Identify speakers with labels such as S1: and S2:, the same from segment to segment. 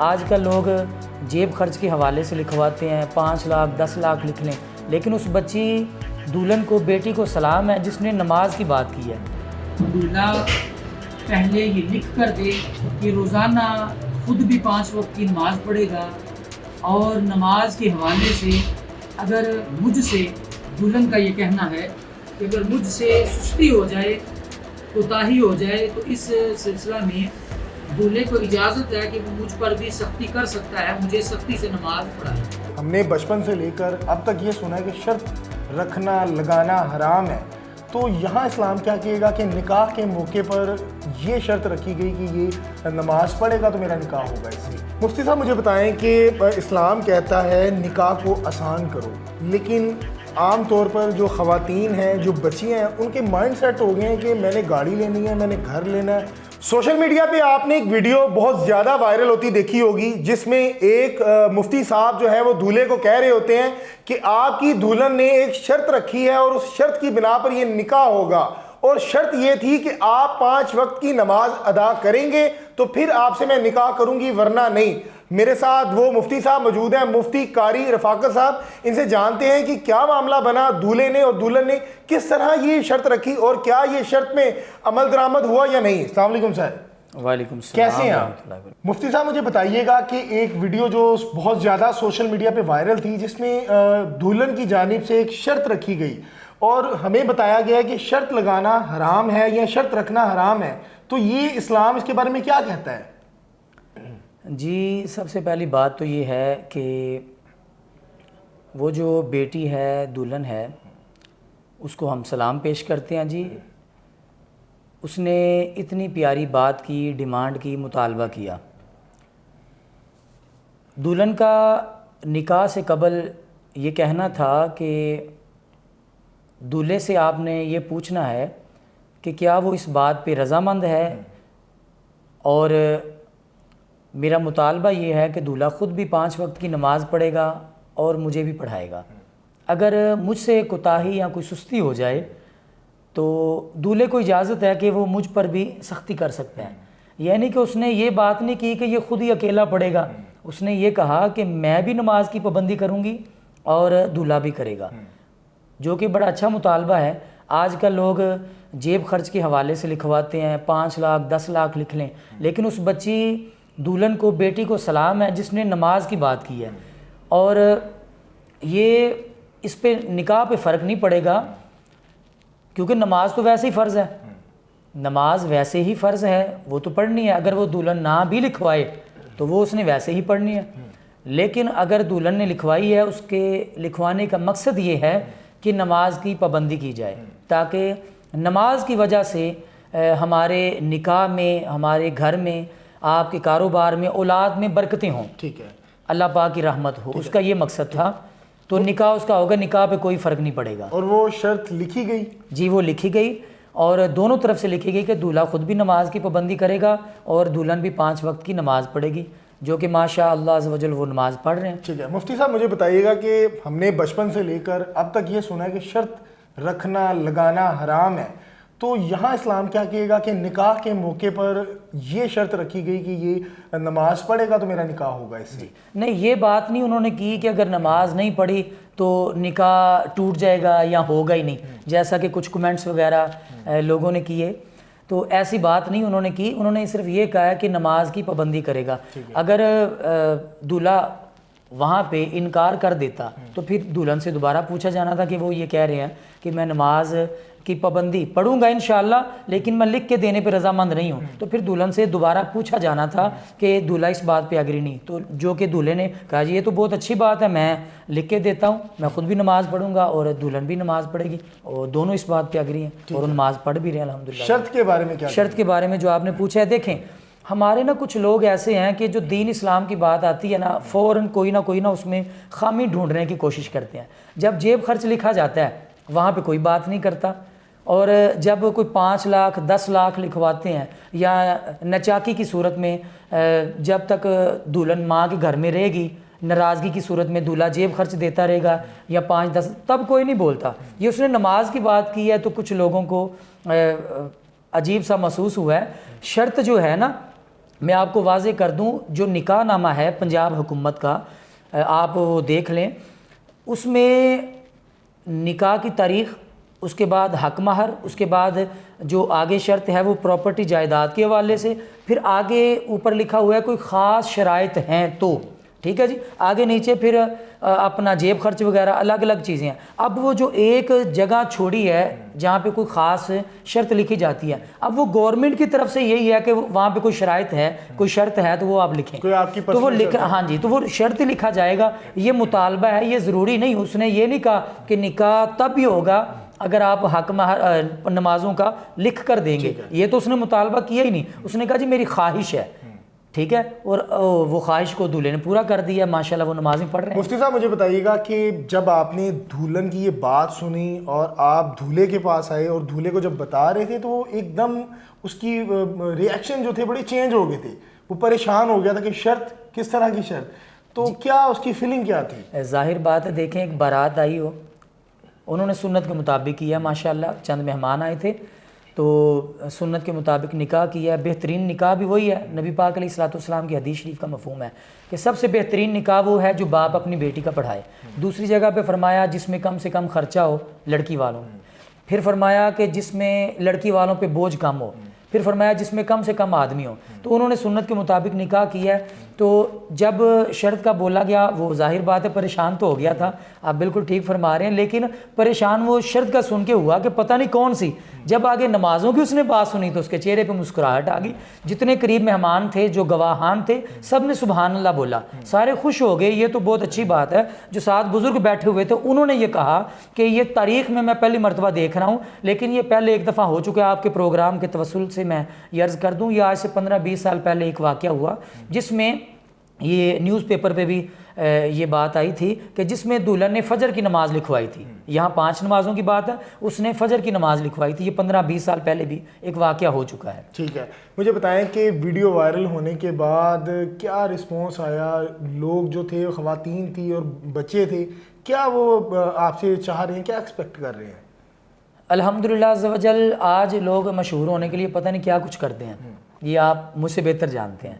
S1: آج کل لوگ جیب خرچ کے حوالے سے لکھواتے ہیں 5 لاکھ 10 لاکھ لکھ لیں، لیکن اس بچی دلہن کو بیٹی کو سلام ہے جس نے نماز کی بات کی ہے۔
S2: دولہا پہلے یہ لکھ کر دے کہ روزانہ خود بھی 5 وقت کی نماز پڑھے گا، اور نماز کے حوالے سے اگر مجھ سے دلہن کا یہ کہنا ہے کہ اگر مجھ سے سستی ہو جائے، کوتاہی ہو جائے، تو اس سلسلہ میں دولہے کو اجازت ہے کہ وہ مجھ پر بھی سختی کر سکتا ہے، مجھے سختی سے نماز پڑھائے۔
S3: ہم نے بچپن سے لے کر اب تک یہ سنا ہے کہ شرط رکھنا لگانا حرام ہے، تو یہاں اسلام کیا کہے گا کہ نکاح کے موقع پر یہ شرط رکھی گئی کہ یہ نماز پڑھے گا تو میرا نکاح ہوگا اس سے۔ مفتی صاحب مجھے بتائیں کہ اسلام کہتا ہے نکاح کو آسان کرو، لیکن عام طور پر جو خواتین ہیں، جو بچیاں ہیں، ان کے مائنڈ سیٹ ہو گئے ہیں کہ میں نے گاڑی لینی ہے، میں نے گھر لینا ہے۔ سوشل میڈیا پہ آپ نے ایک ویڈیو بہت زیادہ وائرل ہوتی دیکھی ہوگی جس میں ایک مفتی صاحب جو ہے وہ دولہے کو کہہ رہے ہوتے ہیں کہ آپ کی دلہن نے ایک شرط رکھی ہے اور اس شرط کی بنا پر یہ نکاح ہوگا، اور شرط یہ تھی کہ آپ 5 وقت کی نماز ادا کریں گے تو پھر آپ سے میں نکاح کروں گی، ورنہ نہیں۔ میرے ساتھ وہ مفتی صاحب موجود ہیں، مفتی قاری رفاقت صاحب، ان سے جانتے ہیں کہ کیا معاملہ بنا، دولہے نے اور دلہن نے کس طرح یہ شرط رکھی اور کیا یہ شرط میں عمل درآمد ہوا یا نہیں۔ السلام علیکم سر۔
S1: وعلیکم السلام۔
S3: کیسے ہیں آپ؟ مفتی صاحب مجھے بتائیے گا کہ ایک ویڈیو جو بہت زیادہ سوشل میڈیا پہ وائرل تھی جس میں دلہن کی جانب سے ایک شرط رکھی گئی اور ہمیں بتایا گیا کہ شرط لگانا حرام ہے یا شرط رکھنا حرام ہے، تو یہ اسلام اس کے بارے میں کیا کہتا ہے؟
S1: جی، سب سے پہلی بات تو یہ ہے کہ وہ جو بیٹی ہے، دلہن ہے، اس کو ہم سلام پیش کرتے ہیں۔ جی، اس نے اتنی پیاری بات کی، ڈیمانڈ کی، مطالبہ کیا۔ دلہن کا نکاح سے قبل یہ کہنا تھا کہ دولہے سے آپ نے یہ پوچھنا ہے کہ کیا وہ اس بات پہ رضامند ہے، اور میرا مطالبہ یہ ہے کہ دولہا خود بھی 5 وقت کی نماز پڑھے گا اور مجھے بھی پڑھائے گا۔ اگر مجھ سے کوتاہی یا کوئی سستی ہو جائے تو دولہے کو اجازت ہے کہ وہ مجھ پر بھی سختی کر سکتے ہیں۔ یعنی کہ اس نے یہ بات نہیں کی کہ یہ خود ہی اکیلا پڑھے گا، اس نے یہ کہا کہ میں بھی نماز کی پابندی کروں گی اور دولہا بھی کرے گا، جو کہ بڑا اچھا مطالبہ ہے۔ آج کل لوگ جیب خرچ کے حوالے سے لکھواتے ہیں 5 لاکھ 10 لاکھ لکھ لیں، لیکن اس بچی دلہن کو بیٹی کو سلام ہے جس نے نماز کی بات کی ہے، اور یہ اس پہ نکاح پہ فرق نہیں پڑے گا، کیونکہ نماز تو ویسے ہی فرض ہے، نماز ویسے ہی فرض ہے، وہ تو پڑھنی ہے۔ اگر وہ دلہن نہ بھی لکھوائے تو وہ اس نے ویسے ہی پڑھنی ہے، لیکن اگر دلہن نے لکھوائی ہے، اس کے لکھوانے کا مقصد یہ ہے کہ نماز کی پابندی کی جائے، تاکہ نماز کی وجہ سے ہمارے نکاح میں، ہمارے گھر میں، آپ کے کاروبار میں، اولاد میں برکتیں ہوں،
S3: ٹھیک ہے،
S1: اللہ پاک کی رحمت ہو، اس کا یہ مقصد تھا۔ تو نکاح اس کا ہوگا، نکاح پہ کوئی فرق نہیں پڑے گا۔
S3: اور وہ شرط لکھی گئی؟
S1: جی، وہ لکھی گئی، اور دونوں طرف سے لکھی گئی کہ دولہا خود بھی نماز کی پابندی کرے گا اور دلہن بھی 5 وقت کی نماز پڑھے گی، جو کہ ماشاء اللہ عز و جل وہ نماز پڑھ رہے ہیں۔
S3: ٹھیک ہے مفتی صاحب مجھے بتائیے گا کہ ہم نے بچپن سے لے کر اب تک یہ سنا ہے کہ شرط رکھنا لگانا حرام ہے، تو یہاں اسلام کیا کہے گا کہ نکاح کے موقع پر یہ شرط رکھی گئی کہ یہ نماز پڑھے گا تو میرا نکاح ہوگا اس سے؟
S1: نہیں، یہ بات نہیں انہوں نے کی کہ اگر نماز نہیں پڑھی تو نکاح ٹوٹ جائے گا یا ہوگا ہی نہیں، جیسا کہ کچھ کمنٹس وغیرہ لوگوں نے کیے، تو ایسی بات نہیں انہوں نے کی۔ انہوں نے صرف یہ کہا ہے کہ نماز کی پابندی کرے گا۔ اگر دولہا وہاں پہ انکار کر دیتا تو پھر دلہن سے دوبارہ پوچھا جانا تھا کہ وہ یہ کہہ رہے ہیں کہ میں نماز کی پابندی پڑھوں گا انشاءاللہ، لیکن میں لکھ کے دینے پہ رضامند نہیں ہوں، تو پھر دلہن سے دوبارہ پوچھا جانا تھا کہ دولہا اس بات پہ اگری نہیں، تو جو کہ دولہے نے کہا جی یہ تو بہت اچھی بات ہے، میں لکھ کے دیتا ہوں، میں خود بھی نماز پڑھوں گا اور دلہن بھی نماز پڑھے گی، اور دونوں اس بات پہ اگری ہیں اور نماز پڑھ بھی رہے ہیں الحمدللہ۔
S3: شرط کے بارے میں کیا؟
S1: شرط کے بارے میں جو آپ نے پوچھا ہے، دیکھیں ہمارے نا کچھ لوگ ایسے ہیں کہ جو دین اسلام کی بات آتی ہے نا، فوراً کوئی نہ اس میں خامی ڈھونڈنے کی کوشش کرتے ہیں۔ جب جیب خرچ لکھا جاتا ہے وہاں پہ کوئی بات نہیں کرتا، اور جب کوئی 5 لاکھ 10 لاکھ لکھواتے ہیں یا نچاکی کی صورت میں، جب تک دلہن ماں کے گھر میں رہے گی، ناراضگی کی صورت میں دولہا جیب خرچ دیتا رہے گا یا 5-10، تب کوئی نہیں بولتا۔ یہ اس نے نماز کی بات کی ہے تو کچھ لوگوں کو عجیب سا محسوس ہوا ہے۔ شرط جو ہے نا میں آپ کو واضح کر دوں، جو نکاح نامہ ہے پنجاب حکومت کا، آپ وہ دیکھ لیں، اس میں نکاح کی تاریخ، اس کے بعد حق مہر، اس کے بعد جو آگے شرط ہے وہ پراپرٹی جائیداد کے حوالے سے، پھر آگے اوپر لکھا ہوا ہے کوئی خاص شرائط ہیں تو، ٹھیک ہے جی، آگے نیچے پھر اپنا جیب خرچ وغیرہ الگ الگ چیزیں ہیں۔ اب وہ جو ایک جگہ چھوڑی ہے جہاں پہ کوئی خاص شرط لکھی جاتی ہے، اب وہ گورنمنٹ کی طرف سے یہی ہے کہ وہاں پہ کوئی شرائط ہے، کوئی شرط ہے تو وہ آپ لکھیں،
S3: کوئی آپ کی
S1: تو وہ
S3: پسند
S1: لکھا، ہاں جی، تو وہ شرط ہی لکھا جائے گا۔ یہ مطالبہ ہے، یہ ضروری نہیں، اس نے یہ نہیں کہا کہ نکاح تب ہی ہوگا اگر آپ حق مہر نمازوں کا لکھ کر دیں گے، یہ تو اس نے مطالبہ کیا ہی نہیں، اس نے کہا جی میری خواہش ہے، ٹھیک ہے، اور وہ خواہش کو دولہے نے پورا کر دیا، ماشاءاللہ وہ نمازیں پڑھ رہے ہیں۔
S3: مفتی صاحب مجھے بتائیے گا کہ جب آپ نے دولہن کی یہ بات سنی اور آپ دولہے کے پاس آئے اور دولہے کو جب بتا رہے تھے تو وہ ایک دم اس کی ری ایکشن جو تھے بڑے چینج ہو گئے تھے، وہ پریشان ہو گیا تھا کہ شرط کس طرح کی شرط، تو کیا اس کی فیلنگ کیا تھی؟
S1: ظاہر بات ہے، دیکھیں ایک بارات آئی ہو، انہوں نے سنت کے مطابق کیا، ماشاءاللہ چند مہمان آئے تھے تو سنت کے مطابق نکاح کیا ہے۔ بہترین نکاح بھی وہی ہے، نبی پاک علیہ الصلوۃ والسلام کی حدیث شریف کا مفہوم ہے کہ سب سے بہترین نکاح وہ ہے جو باپ اپنی بیٹی کا پڑھائے۔ دوسری جگہ پہ فرمایا جس میں کم سے کم خرچہ ہو لڑکی والوں، پھر فرمایا کہ جس میں لڑکی والوں پہ بوجھ کم ہو، پھر فرمایا جس میں کم سے کم آدمی ہو۔ تو انہوں نے سنت کے مطابق نکاح کیا ہے۔ تو جب شرط کا بولا گیا، وہ ظاہر بات ہے پریشان تو ہو گیا تھا، آپ بالکل ٹھیک فرما رہے ہیں، لیکن پریشان وہ شرط کا سن کے ہوا کہ پتہ نہیں کون سی۔ جب آگے نمازوں کی اس نے بات سنی تو اس کے چہرے پہ مسکراہٹ آ گئی۔ جتنے قریب مہمان تھے، جو گواہان تھے، سب نے سبحان اللہ بولا، سارے خوش ہو گئے۔ یہ تو بہت اچھی بات ہے۔ جو 7 بزرگ بیٹھے ہوئے تھے انہوں نے یہ کہا کہ یہ تاریخ میں پہلی مرتبہ دیکھ رہا ہوں، لیکن یہ پہلے ایک دفعہ ہو چکا ہے۔ آپ کے پروگرام کے توسل سے میں یہ عرض کر دوں، یہ آج سے 15-20 سال پہلے ایک واقعہ ہوا جس میں یہ نیوز پیپر پہ بھی یہ بات آئی تھی کہ جس میں دلہن نے فجر کی نماز لکھوائی تھی۔ یہاں 5 نمازوں کی بات ہے، اس نے فجر کی نماز لکھوائی تھی۔ یہ 15-20 سال پہلے بھی ایک واقعہ ہو چکا ہے۔
S3: ٹھیک ہے، مجھے بتائیں کہ ویڈیو وائرل ہونے کے بعد کیا رسپانس آیا؟ لوگ جو تھے، خواتین تھی اور بچے تھے، کیا وہ آپ سے چاہ رہے ہیں، کیا ایکسپیکٹ کر رہے ہیں؟
S1: الحمدللہ عز و جل آج لوگ مشہور ہونے کے لیے پتہ نہیں کیا کچھ کرتے ہیں، یہ آپ مجھ سے بہتر جانتے ہیں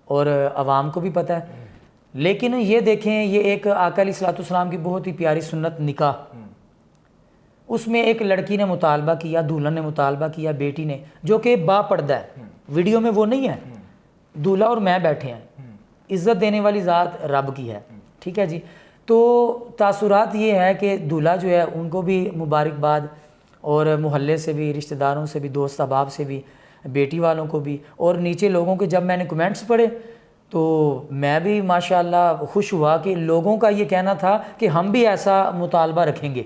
S1: اور عوام کو بھی پتہ ہے۔ لیکن یہ دیکھیں، یہ ایک آقا علیہ الصلوۃ والسلام کی بہت ہی پیاری سنت نکاح، اس میں ایک لڑکی نے مطالبہ کیا، دولہن نے مطالبہ کیا، بیٹی نے، جو کہ با پردہ ہے، ویڈیو میں وہ نہیں ہے، دولہا اور میں بیٹھے ہیں، عزت دینے والی ذات رب کی ہے، ٹھیک ہے جی۔ تو تاثرات یہ ہے کہ دولہا جو ہے ان کو بھی مبارکباد، اور محلے سے بھی، رشتہ داروں سے بھی، دوست احباب سے بھی، بیٹی والوں کو بھی، اور نیچے لوگوں کے جب میں نے کمنٹس پڑھے تو میں بھی ماشاءاللہ خوش ہوا کہ لوگوں کا یہ کہنا تھا کہ ہم بھی ایسا مطالبہ رکھیں گے۔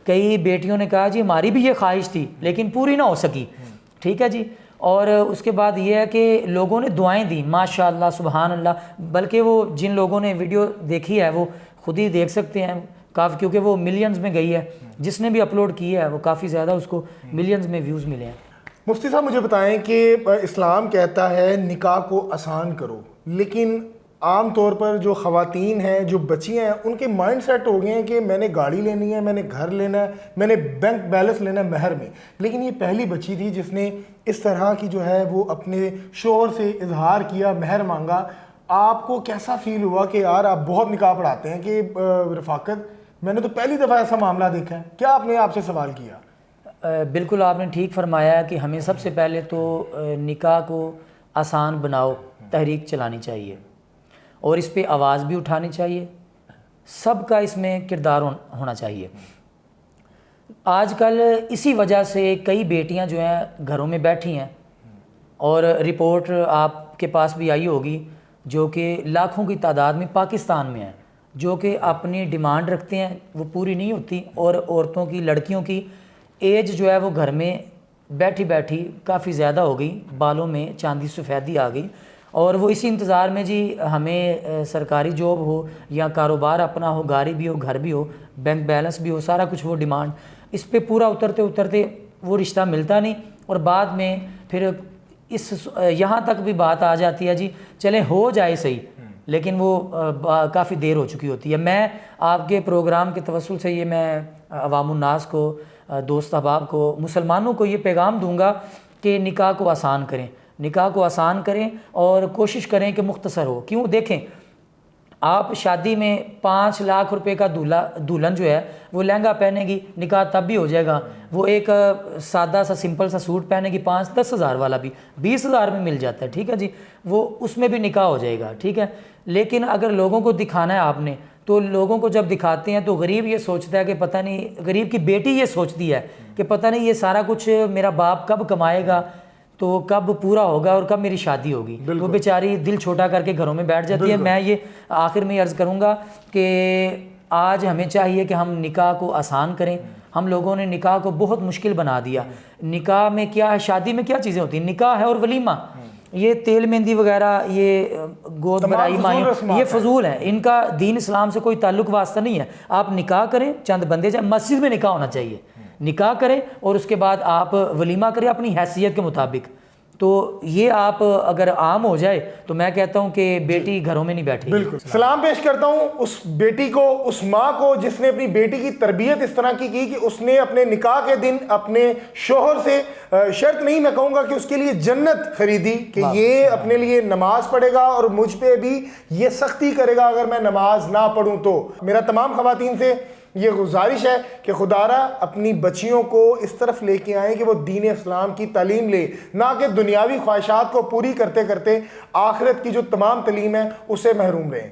S1: کئی بیٹیوں نے کہا جی ہماری بھی یہ خواہش تھی لیکن پوری نہ ہو سکی، ٹھیک ہے جی۔ اور اس کے بعد یہ ہے کہ لوگوں نے دعائیں دیں، ماشاءاللہ سبحان اللہ، بلکہ وہ جن لوگوں نے ویڈیو دیکھی ہے وہ خود ہی دیکھ سکتے ہیں کافی، کیونکہ وہ ملینز میں گئی ہے، جس نے بھی اپلوڈ کی ہے وہ کافی زیادہ اس کو ملینز میں ویوز ملے ہیں۔
S3: مفتی صاحب مجھے بتائیں کہ اسلام کہتا ہے نکاح کو آسان کرو، لیکن عام طور پر جو خواتین ہیں، جو بچیاں ہیں، ان کے مائنڈ سیٹ ہو گئے ہیں کہ میں نے گاڑی لینی ہے، میں نے گھر لینا ہے، میں نے بینک بیلنس لینا ہے مہر میں۔ لیکن یہ پہلی بچی تھی جس نے اس طرح کی جو ہے وہ اپنے شوہر سے اظہار کیا، مہر مانگا۔ آپ کو کیسا فیل ہوا کہ یار آپ بہت نکاح پڑھاتے ہیں کہ رفاقت، میں نے تو پہلی دفعہ ایسا معاملہ دیکھا ہے، کیا آپ نے آپ سے سوال کیا؟
S1: بالکل آپ نے ٹھیک فرمایا کہ ہمیں سب سے پہلے تو نکاح کو آسان بناؤ تحریک چلانی چاہیے، اور اس پہ آواز بھی اٹھانی چاہیے، سب کا اس میں کردار ہونا چاہیے۔ آج کل اسی وجہ سے کئی بیٹیاں جو ہیں گھروں میں بیٹھی ہیں، اور رپورٹ آپ کے پاس بھی آئی ہوگی جو کہ لاکھوں کی تعداد میں پاکستان میں ہیں، جو کہ اپنی ڈیمانڈ رکھتے ہیں، وہ پوری نہیں ہوتی، اور عورتوں کی، لڑکیوں کی ایج جو ہے وہ گھر میں بیٹھی بیٹھی کافی زیادہ ہو گئی، بالوں میں چاندی سفیدی آ گئی، اور وہ اسی انتظار میں جی ہمیں سرکاری جاب ہو یا کاروبار اپنا ہو، گاڑی بھی ہو، گھر بھی ہو، بینک بیلنس بھی ہو، سارا کچھ وہ ڈیمانڈ، اس پہ پورا اترتے وہ رشتہ ملتا نہیں، اور بعد میں پھر یہاں تک بھی بات آ جاتی ہے جی چلیں ہو جائے صحیح، لیکن وہ کافی دیر ہو چکی ہوتی ہے۔ میں آپ کے پروگرام کے توسل سے یہ میں عوام الناس کو، دوست احباب کو، مسلمانوں کو یہ پیغام دوں گا کہ نکاح کو آسان کریں۔ نکاح کو آسان کریں اور کوشش کریں کہ مختصر ہو. کیوں؟ دیکھیں آپ شادی میں 5 لاکھ روپے کا دلہن جو ہے وہ لہنگا پہنے گی، نکاح تب بھی ہو جائے گا. وہ ایک سادہ سا سمپل سا سوٹ پہنے گی 5-10 ہزار والا بھی 20 ہزار میں مل جاتا ہے، ٹھیک ہے جی، وہ اس میں بھی نکاح ہو جائے گا، ٹھیک ہے. لیکن اگر لوگوں کو دکھانا ہے آپ نے، تو لوگوں کو جب دکھاتے ہیں تو غریب یہ سوچتا ہے کہ پتہ نہیں، غریب کی بیٹی یہ سوچتی ہے کہ پتہ نہیں یہ سارا کچھ میرا باپ کب کمائے گا، تو کب پورا ہوگا اور کب میری شادی ہوگی. وہ بیچاری دل چھوٹا کر کے گھروں میں بیٹھ جاتی ہے. میں یہ آخر میں عرض کروں گا کہ آج ہمیں چاہیے کہ ہم نکاح کو آسان کریں. ہم لوگوں نے نکاح کو بہت مشکل بنا دیا. نکاح میں کیا ہے، شادی میں کیا چیزیں ہوتی ہیں، نکاح ہے اور ولیمہ. یہ تیل مہندی وغیرہ، یہ گود برائی ماہی، یہ فضول ہیں، ان کا دین اسلام سے کوئی تعلق واسطہ نہیں ہے. آپ نکاح کریں، چند بندے جائیں، مسجد میں نکاح ہونا چاہیے، نکاح کریں اور اس کے بعد آپ ولیمہ کریں اپنی حیثیت کے مطابق. تو یہ آپ اگر عام ہو جائے تو میں کہتا ہوں کہ بیٹی گھروں میں نہیں بیٹھے.
S3: بالکل. سلام پیش کرتا ہوں اس بیٹی کو، اس ماں کو جس نے اپنی بیٹی کی تربیت اس طرح کی کہ اس نے اپنے نکاح کے دن اپنے شوہر سے شرط نہیں، میں کہوں گا کہ اس کے لیے جنت خریدی کہ یہ اپنے لیے نماز پڑھے گا اور مجھ پہ بھی یہ سختی کرے گا اگر میں نماز نہ پڑھوں تو. میرا تمام خواتین سے یہ گزارش ہے کہ خدارہ اپنی بچیوں کو اس طرف لے کے آئیں کہ وہ دین اسلام کی تعلیم لے، نہ کہ دنیاوی خواہشات کو پوری کرتے کرتے آخرت کی جو تمام تعلیم ہے اسے محروم رہیں.